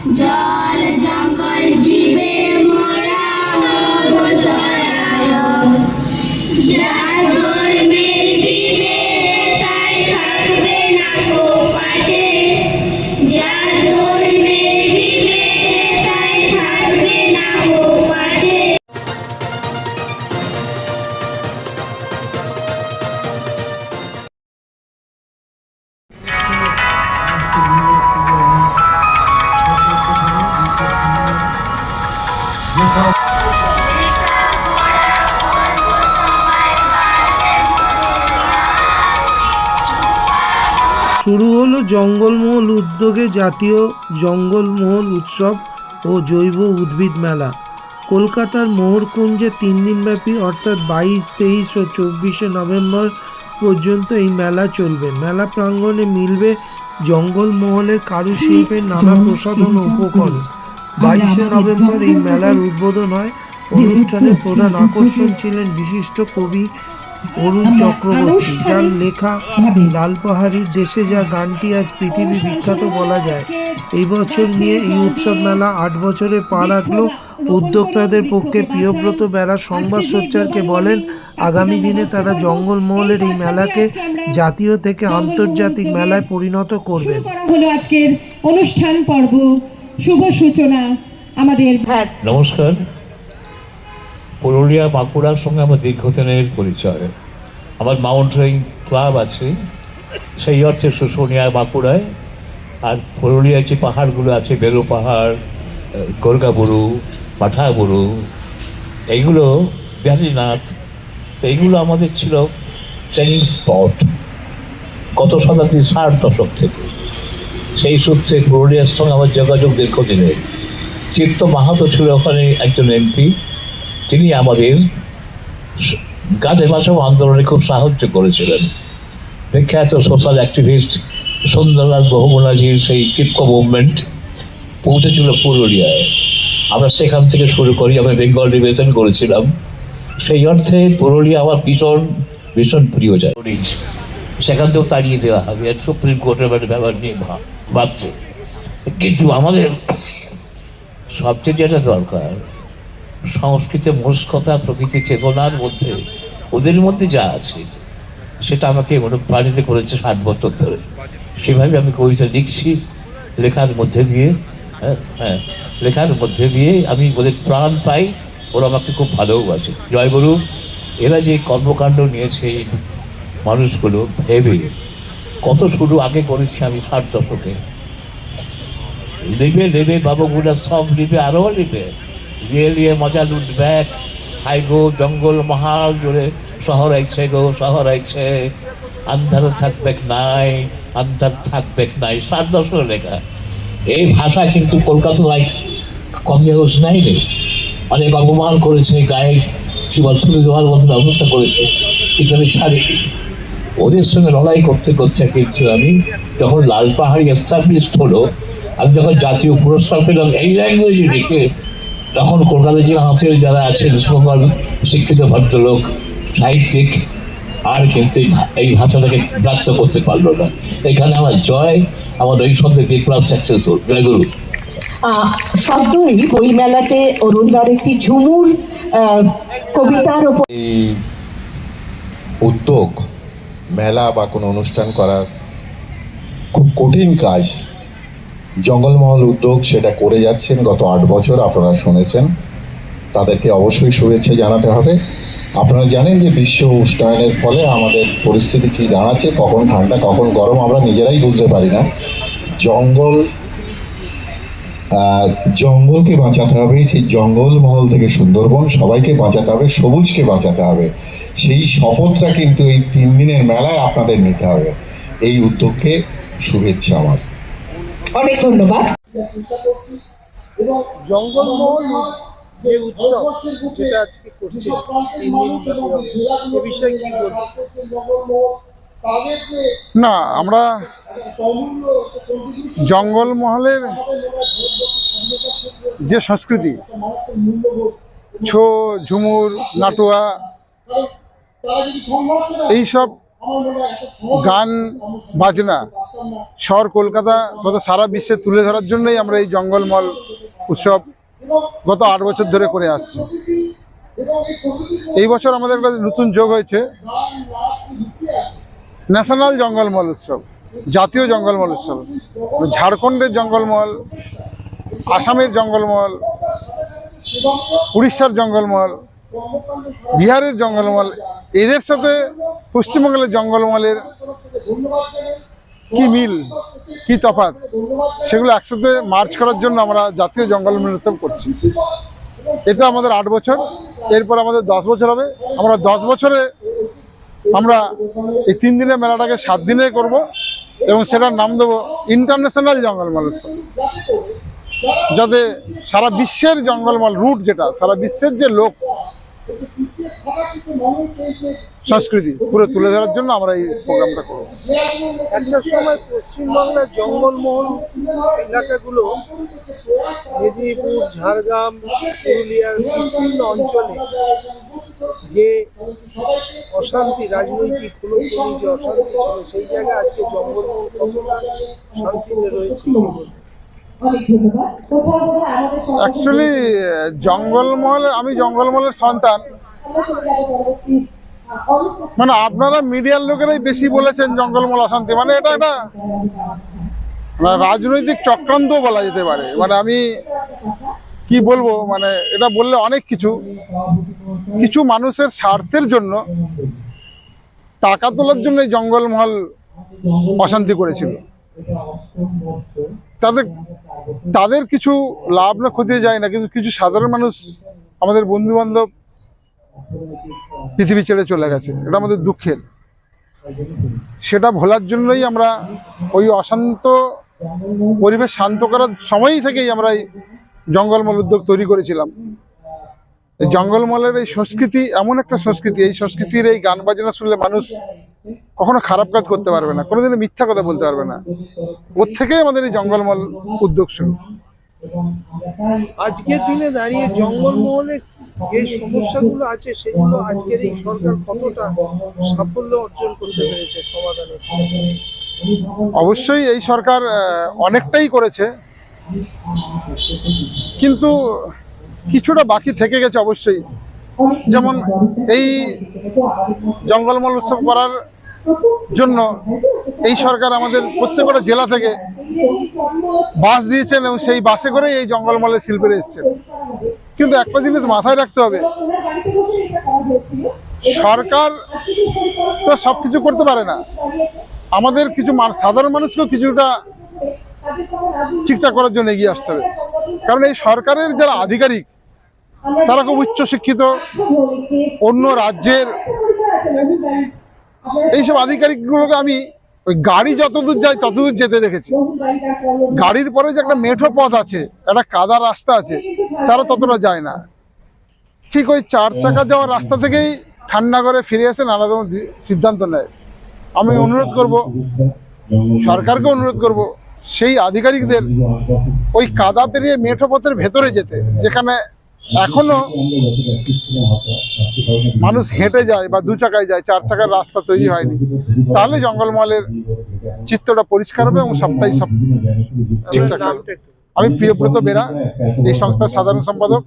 জল জঙ্গল জীবে মোরা হব সহায়ক। যার ধর্মের বিবে তাই থাকবে না কো পাঠে। যার ধর্মের বিবে তাই থাকবে না কো পাঠে। শুরু হলো জঙ্গলমহল উদ্যোগে জাতীয় জঙ্গলমহল উৎসব ও জৈব উদ্ভিদ মেলা। কলকাতার মোহরকুঞ্জে 3 দিনব্যাপী অর্থাৎ 22, 23 ও 24শে নভেম্বর পর্যন্ত এই মেলা চলবে। মেলা প্রাঙ্গণে মিলবে জঙ্গলমহলের কারুশিল্পের নানা প্রসাধন ও উপকরণ। 22শে নভেম্বর এই মেলার উদ্বোধন হয়। অনুষ্ঠানের প্রধান আকর্ষণ ছিলেন বিশিষ্ট কবি অরুণ চক্রবর্তী, যার লেখা লালপাহাড়ির দেশে যা গানটি আজ পৃথিবী বিখ্যাত বলা যায়। এই বছর নিয়ে এই উৎসব মেলা 8 বছরে পা রাখলো। উদ্যোক্তাদের পক্ষে প্রিয়ব্রত বেড়া সংবাদ সোচ্চারকে বলেন, আগামী দিনে তারা জঙ্গলমহলের এই মেলাকে জাতীয় থেকে আন্তর্জাতিক মেলায় পরিণত করবেন। হলো আজকের অনুষ্ঠান পর্ব, শুভ সূচনা আমাদের। নমস্কার। পুরুলিয়া বাঁকুড়ার সঙ্গে আমার দীর্ঘদিনের পরিচয়। আমার মাউন্টেনিং ক্লাব আছে, সেই অর্থে শুশুনিয়া বাঁকুড়ায়। আর পুরুলিয়ায় যে পাহাড়গুলো আছে, বেলু পাহাড়, গোর্গাবুরু, পাঠাবুরু, এইগুলো বিহারীনাথ, তো এইগুলো আমাদের ছিল ট্রেনিং স্পট গত শতাব্দীর 60 দশক থেকে। সেই সূত্রে পুরুলিয়ার সঙ্গে আমার যোগাযোগ দীর্ঘদিনের। চিত্ত মাহাতো ছিল ওখানে একজন এমপি, তিনি আমাদের গাছে বাঁচাও আন্দোলনে খুব সাহায্য করেছিলেন। বিখ্যাত সোশ্যাল অ্যাক্টিভিস্ট সুন্দরলাল বহুগুণাজির সেই টিপকো মুভমেন্ট পৌঁছেছিল পুরুলিয়ায়। আমরা সেখান থেকে শুরু করি, আমি বেঙ্গল রিপ্রেজেন্ট করেছিলাম। সেই অর্থে পুরুলিয়া আমার ভীষণ ভীষণ প্রিয় যায়। সেখান থেকেও তাড়িয়ে দেওয়া হবে, সুপ্রিম কোর্টের ব্যাপার নিয়ে ভাবছে। কিন্তু আমাদের সবচেয়ে যেটা দরকার, সংস্কৃতের মনস্কতা, প্রকৃতি চেতনার মধ্যে ওদের মধ্যে যা আছে সেটা আমাকে অনুপ্রাণিত করেছে 60 বছর ধরে। সেভাবে আমি কবিতা লিখছি, লেখার মধ্যে দিয়ে লেখার মধ্যে দিয়ে আমি ওদের প্রাণ পাই, ওরা আমাকে খুব ভালোবাসে। জয়গুরু, এরা যে কর্মকাণ্ড নিয়েছে এই মানুষগুলো, ভেবে কত শুরু আগে করেছি আমি 60 দশকে। নেবে বাবুগুলা সব নেবে, আরও নেবে, নিয়ে মজা লুটবে। হাই গো জঙ্গল মহাল জুড়ে শহর আইছে গো, শহর আইছে, আন্ধার থাকবে নাই, আন্ধার থাকবে নাই। 60 দশকের লেখা। এই ভাষা কিন্তু কলকাতায় কথা নাই নেই, অনেক অপমান করেছে, গায়ে কি বল তুলে দেওয়ার মতন অবস্থা করেছে, কিন্তু আমি ছাড়িনি। ওদের সঙ্গে লড়াই করতে করতে কিন্তু আমি যখন লালপাহাড়ি এস্টাবলিশড হলো, আমি যখন জাতীয় পুরস্কার পেলাম এই ল্যাঙ্গুয়েজে লিখে, তখন কলকাতায় যে হাতের যারা আছেন সকল শিক্ষিত ভদ্রলোক, সাহিত্যিক, আর কিন্তু এই ভাষাটাকে ব্যক্ত করতে পারলো না। এখানে আমার জয়, আমার ওই সঙ্গে বিপ্লব সাকসেসফুল। জয়গুরু। সদ্যই বইমেলাতে অরুণদার একটি ঝুমুর কবিতার উপর এই উদ্যোগ, মেলা বা কোনো অনুষ্ঠান করার খুব কঠিন কাজ। জঙ্গলমহল উদ্যোগ সেটা করে যাচ্ছেন গত 8 বছর, আপনারা শুনেছেন। তাদেরকে অবশ্যই শুভেচ্ছা জানাতে হবে। আপনারা জানেন যে বিশ্ব উষ্ণায়নের ফলে আমাদের পরিস্থিতি কী দাঁড়াচ্ছে, কখন ঠান্ডা কখন গরম আমরা নিজেরাই বুঝতে পারি না। জঙ্গলকে বাঁচাতে হবে, সেই জঙ্গলমহল থেকে সুন্দরবন সবাইকে বাঁচাতে হবে, সবুজকে বাঁচাতে হবে। সেই শপথটা কিন্তু এই 3 দিনের মেলায় আপনাদের নিতে হবে। এই উদ্যোগকে শুভেচ্ছা আমার। অনেক ধন্যবাদ। জঙ্গলমহল যে উৎসব যেটা আজকে করছে 3 দিন এ বিষয়ে কি বলবো? না, আমরা জঙ্গলমহলের যে সংস্কৃতি, ছৌ, ঝুমুর, নাটুয়া, এইসব গান বাজনা শহর কলকাতা গত সারা বিশ্বে তুলে ধরার জন্যই আমরা এই জঙ্গলমহল উৎসব গত 8 বছর ধরে করে আসছি। এই বছর আমাদের কাছে নতুন যোগ হয়েছে ন্যাশনাল জঙ্গলমহল উৎসব, জাতীয় জঙ্গলমহল উৎসব। ঝাড়খণ্ডের জঙ্গলমহল, আসামের জঙ্গলমহল, উড়িষ্যার জঙ্গলমহল, বিহারের জঙ্গলমহল, এদের সাথে পশ্চিমবঙ্গের জঙ্গলমহলের কি মিল কি তফাৎ সেগুলো একসাথে মার্চ করার জন্য আমরা জাতীয় জঙ্গলমহল উৎসব করছি। এটা আমাদের 8 বছর, এরপর আমাদের 10 বছর হবে। আমরা 10 বছরে আমরা এই 3 দিনের মেলাটাকে 7 দিনে করব এবং সেটার নাম দেবো ইন্টারন্যাশনাল জঙ্গলমহল উৎসব, যাতে সারা বিশ্বের জঙ্গলমহল রুট, যেটা সারা বিশ্বের যে লোক সংস্কৃতি পুরো তুলে ধরার জন্য আমরা এই প্রোগ্রামটা করব। একটা সময় পশ্চিমবাংলার জঙ্গলমহল এলাকাগুলো মেদিনীপুর, ঝাড়গ্রাম, পুরুলিয়ার বিভিন্ন অঞ্চলে যে অশান্তি, রাজনৈতিক কুলতলি যে অশান্তি ছিল, সেই জায়গায় আজকে জঙ্গলমহল কতটা শান্তিতে রয়েছে। অ্যাকচুয়ালি জঙ্গলমহল, আমি জঙ্গলমহলের সন্তান, মানে আপনারা মিডিয়ার লোকেরাই বেশি বলেছেন জঙ্গলমহল অশান্তি, মানে এটা একটা রাজনৈতিক চক্রান্ত বলা যেতে পারে। মানে আমি কি বলবো, মানে এটা বললে অনেক কিছু মানুষের স্বার্থের জন্য, টাকা তোলার জন্য এই জঙ্গলমহল অশান্তি করেছিল। তাদের কিছু লাভ না ক্ষতি যায় না, কিন্তু কিছু সাধারণ মানুষ, আমাদের বন্ধু বান্ধব পৃথিবী ছেড়ে চলে গেছে, এটা আমাদের দুঃখের। সেটা ভোলার জন্যই আমরা ওই অশান্ত পরিবেশ শান্ত করার সময় থেকেই আমরা এই জঙ্গলমহল উদ্যোগ তৈরি করেছিলাম। এই জঙ্গলমহলের এই সংস্কৃতি এমন একটা সংস্কৃতি, এই সংস্কৃতির এই গান বাজনা শুনলে মানুষ কখনো খারাপ কাজ করতে পারবে না, কোনোদিনও মিথ্যা কথা বলতে পারবে না। ওর থেকেই আমাদের এই জঙ্গলমহল উদ্যোগ শুরু। আজকের দিনে দাঁড়িয়ে জঙ্গলমহলে যে সমস্যাগুলো আছে সেগুলো আজকের এই সরকার কতটা সাফল্য অর্জন করতে পেরেছে সমাধানের? অবশ্যই এই সরকার অনেকটাই করেছে, কিন্তু কিছুটা বাকি থেকে গেছে অবশ্যই। যেমন এই জঙ্গলমহল উৎসব করার জন্য এই সরকার আমাদের প্রত্যেকটা জেলা থেকে বাস দিয়েছেন এবং সেই বাসে করেই এই জঙ্গলমহলের শিল্পীরা এসেছেন। কিন্তু একটা জিনিস মাথায় রাখতে হবে, সরকার তো সব কিছু করতে পারে না, আমাদের কিছু সাধারণ মানুষকেও কিছুটা ঠিকঠাক করার জন্য এগিয়ে আসতে হবে। কারণ এই সরকারের যারা আধিকারিক তারা খুব উচ্চশিক্ষিত, অন্য রাজ্যের এইসব আধিকারিকগুলোকে আমি ওই গাড়ি যতদূর যায় ততদূর যেতে দেখেছি। গাড়ির পরে যে একটা মেঠো পথ আছে, একটা কাদা রাস্তা আছে, তারা ততটা যায় না। ঠিক ওই 4 চাকা যাওয়ার রাস্তা থেকেই ঠান্ডা করে ফিরে এসে নানা রকম সিদ্ধান্ত নেয়। আমি অনুরোধ করব, সরকারকে অনুরোধ করব, সেই আধিকারিকদের ওই কাদা পেরিয়ে মেঠো পথের ভেতরে যেতে, যেখানে এখনো মানুষ হেঁটে যায় বা 2 চাকায় যায়, 4 চাকার রাস্তা তৈরি হয়নি। তাহলে জঙ্গলমহলের চিত্রটা পরিষ্কার হবে এবং সব ঠিকঠাক হবে। আমি প্রিয়ব্রত বেরা, এই সংস্থার সাধারণ সম্পাদক।